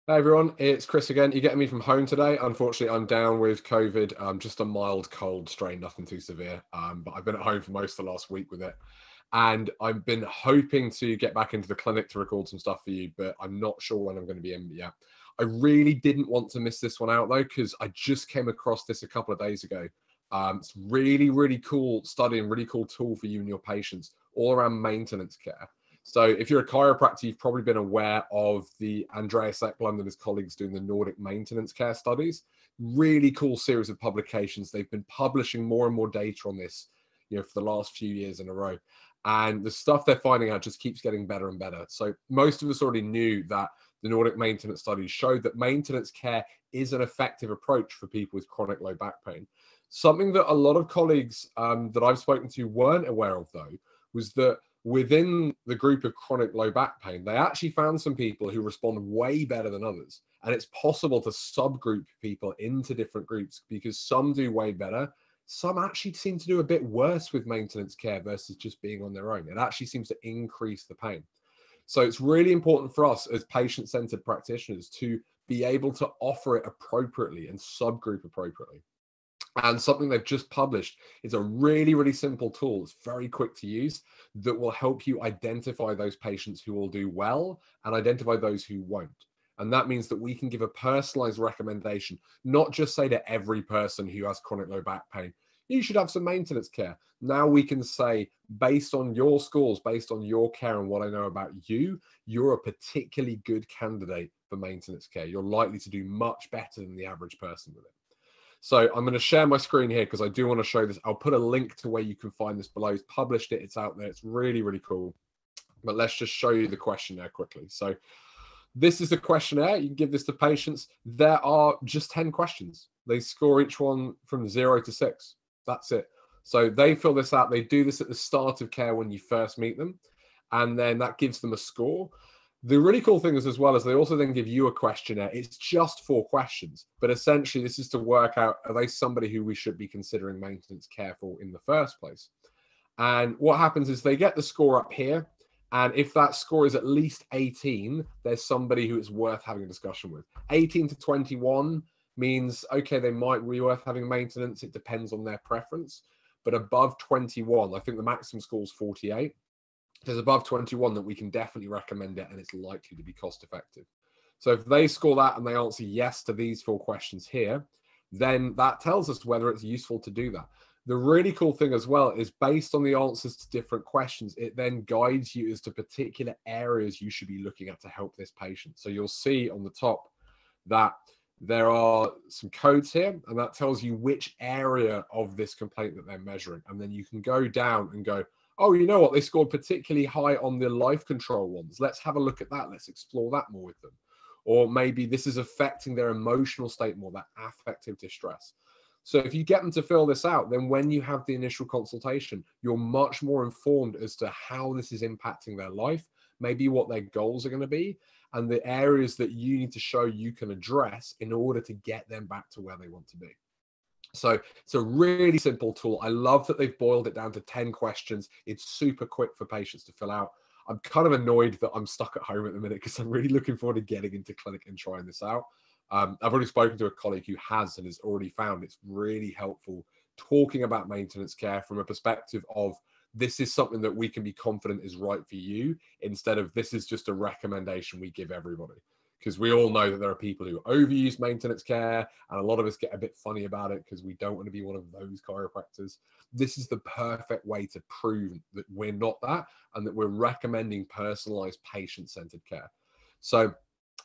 Hey everyone, it's Chris again. You're getting me from home today. Unfortunately, I'm down with COVID, just a mild cold strain, nothing too severe. But I've been at home for most of the last week with it. And I've been hoping to get back into the clinic to record some stuff for you, but I'm not sure when I'm going to be in yet. I really didn't want to miss this one out though, because I just came across this a couple of days ago. It's really, really cool study and really cool tool for you and your patients all around maintenance care. So if you're a chiropractor, you've probably been aware of the Andreas Eklund and his colleagues doing the Nordic maintenance care studies. Really cool series of publications. They've been publishing more and more data on this, for the last few years in a row. And the stuff they're finding out just keeps getting better and better. So most of us already knew that the Nordic maintenance studies showed that maintenance care is an effective approach for people with chronic low back pain. Something that a lot of colleagues that I've spoken to weren't aware of, though, was that within the group of chronic low back pain, they actually found some people who respond way better than others. And it's possible to subgroup people into different groups because some do way better. Some actually seem to do a bit worse with maintenance care versus just being on their own. It actually seems to increase the pain. So it's really important for us as patient-centered practitioners to be able to offer it appropriately and subgroup appropriately. And something they've just published is a really, really simple tool. It's very quick to use that will help you identify those patients who will do well and identify those who won't. And that means that we can give a personalized recommendation, not just say to every person who has chronic low back pain, you should have some maintenance care. Now we can say, based on your scores, based on your care and what I know about you, you're a particularly good candidate for maintenance care. You're likely to do much better than the average person with it. So I'm going to share my screen here because I do want to show this. I'll put a link to where you can find this below. It's published it. It's out there. It's really, really cool. But let's just show you the questionnaire quickly. So this is the questionnaire. You can give this to patients. There are just 10 questions. They score each one from 0 to 6. That's it. So they fill this out. They do this at the start of care when you first meet them. And then that gives them a score. The really cool thing is, as well, as they also then give you a questionnaire. It's just 4 questions, but essentially this is to work out, are they somebody who we should be considering maintenance care for in the first place? And what happens is they get the score up here. And if that score is at least 18, there's somebody who it's worth having a discussion with. 18 to 21 means, okay, they might be worth having maintenance. It depends on their preference. But above 21, I think the maximum score is 48. There's above 21 that we can definitely recommend it, and it's likely to be cost effective. So if they score that and they answer yes to these 4 questions here, then that tells us whether it's useful to do that. The really cool thing as well is based on the answers to different questions, it then guides you as to particular areas you should be looking at to help this patient. So you'll see on the top that there are some codes here, and that tells you which area of this complaint that they're measuring. And then you can go down and go, oh, you know what? They scored particularly high on the life control ones. Let's have a look at that. Let's explore that more with them. Or maybe this is affecting their emotional state more, that affective distress. So if you get them to fill this out, then when you have the initial consultation, you're much more informed as to how this is impacting their life, maybe what their goals are going to be, and the areas that you need to show you can address in order to get them back to where they want to be. So it's a really simple tool. I love that they've boiled it down to 10 questions. It's super quick for patients to fill out. I'm kind of annoyed that I'm stuck at home at the minute because I'm really looking forward to getting into clinic and trying this out. I've already spoken to a colleague who has and has already found it's really helpful talking about maintenance care from a perspective of this is something that we can be confident is right for you instead of this is just a recommendation we give everybody. Because we all know that there are people who overuse maintenance care, and a lot of us get a bit funny about it because we don't want to be one of those chiropractors. This is the perfect way to prove that we're not that and that we're recommending personalized patient-centered care. So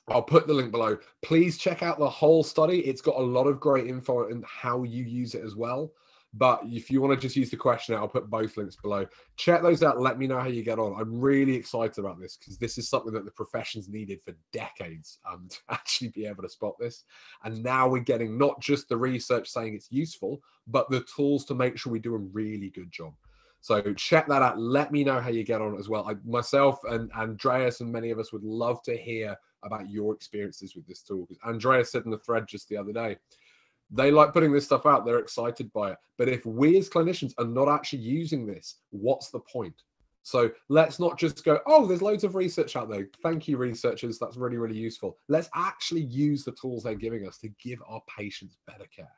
I'll put the link below. Please check out the whole study. It's got a lot of great info and how you use it as well. But if you want to just use the questionnaire, I'll put both links below. Check those out. Let me know how you get on. I'm really excited about this because this is something that the profession's needed for decades to actually be able to spot this. And now we're getting not just the research saying it's useful, but the tools to make sure we do a really good job. So check that out. Let me know how you get on as well. Myself and Andreas and many of us would love to hear about your experiences with this tool. Because Andreas said in the thread just the other day, they like putting this stuff out. They're excited by it. But if we as clinicians are not actually using this, what's the point? So let's not just go, oh, there's loads of research out there. Thank you, researchers. That's really, really useful. Let's actually use the tools they're giving us to give our patients better care.